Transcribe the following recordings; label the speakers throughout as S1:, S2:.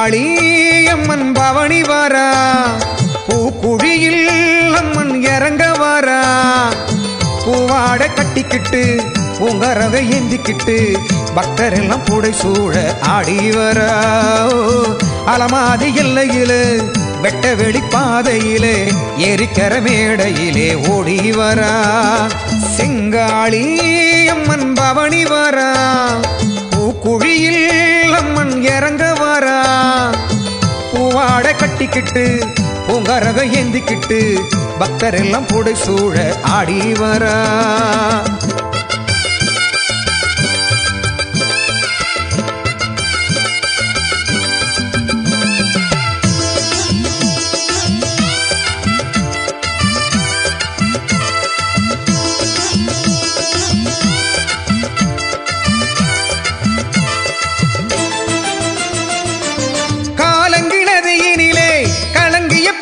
S1: செங்காளி அம்மன் பவனி வரா பூக்குழியில் அம்மன் இறங்க வரா பூவாட கட்டிக்கிட்டு பூங்கரவை ஏந்திக்கிட்டு பக்தர் எல்லாம் பூடை சூழ ஆடி வரா அலமாதி எல்லையிலே வெட்ட வெளி பாதையிலே ஏரிக்கர மேடையிலே ஓடி வரா செங்காளி அம்மன் பவனி வரா பூக்குழியில் அம்மன் இறங்க வரா பூவாட கட்டிக்கிட்டு பூங்கரக ஏந்திக்கிட்டு பக்தர் எல்லாம் பூடை சூழ ஆடி வரா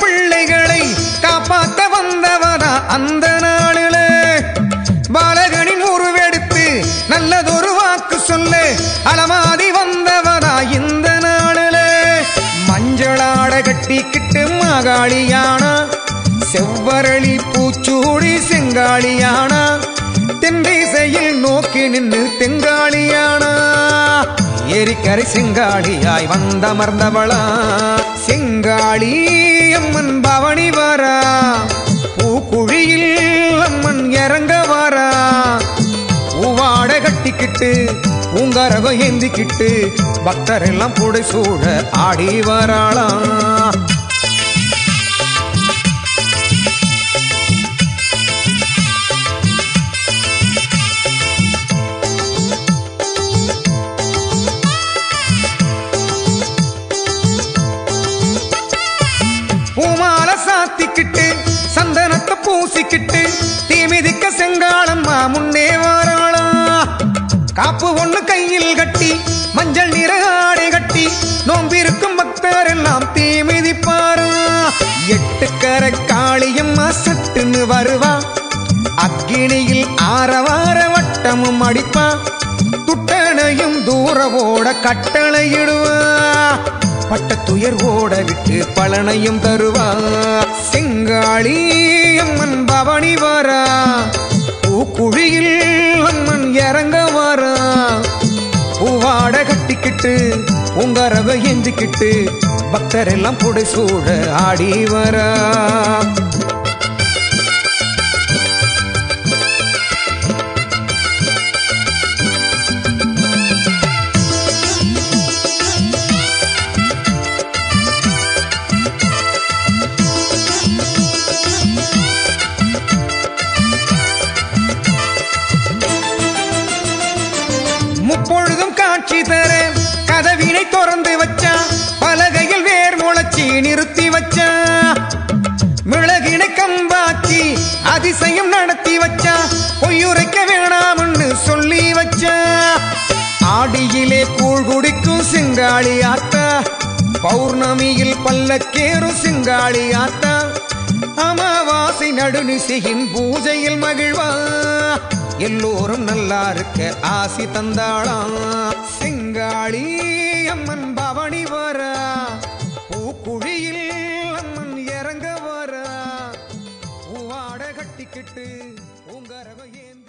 S1: பிள்ளைகளை காப்பாத்த வந்தவனா அந்த நாளிலே பாலகனின் உருவெடுத்து நல்லதொரு வாக்கு சொல்ல அலமாதி வந்தவனா இந்த நாளிலே மஞ்சளாட கட்டிக்கிட்டு மாகாளியானா செவ்வரளி பூச்சூடி செங்காளியானா தென்திசையில் நோக்கி நின்று தெங்காளியானா ஏரிக்கரை செங்காளியாய் வந்தமர்ந்தவளா செங்காளி அம்மன் பவனி வரா பூக்குழியில் அம்மன் இறங்க வரா பூவாட கட்டிக்கிட்டு பூங்கரகம் ஏந்திக்கிட்டு பக்தர் எல்லாம் பூடை சூழ ஆடி வராளா பூமால சாத்திக்கிட்டு சந்தனத்தை பூசிக்கிட்டு தீமிதிக்க செங்காளம்மா முன்னே வாராளா காப்பு ஒண்ணு கையில் கட்டி மஞ்சள் நிற ஆடை கட்டி நோம்பிருக்கும் பக்தர் எல்லாம் தீமிதிப்பாரா எட்டுக்கரை காளியம்மா சட்டுன்னு வருவா அக்கினியில் ஆரவார வட்டமும் அடிப்பா துட்டனையும் தூரவோட கட்டளையிடுவா பட்ட துயர் ஓட விட்டு பலனையும் தருவா செங்காளி அம்மன் பவனி வரா பூக்குழியில் அம்மன் இறங்க வரா பூவாட கட்டிக்கிட்டு பூங்கரவை ஏந்திக்கிட்டு பக்தர் எல்லாம் புடை சூழ ஆடி வரா முப்பொழுதும் காட்சி தர கதவினை திறந்து வச்சா பலகையில் வேர் முளைச்சி நிறுத்தி வச்சா மிளகினை கம்பாக்கி அதிசயம் நடத்தி வச்சா பொய்யுரைக்க வேணாம்னு சொல்லி வச்சா ஆடியிலே கூழ் குடிக்கும் செங்காளி ஆத்தா பௌர்ணமியில் பல்லக்கேறும் செங்காளி ஆத்தா அமாவாசை நடுநிசையின் பூஜையில் மகிழ்வா எல்லோரும் நல்லா இருக்க ஆசி தந்தாளா செங்காளி அம்மன் பவனி வரா பூக்குழியில் அம்மன் இறங்க வரா பூவாட கட்டிக்கிட்டு உங்கரக ஏன்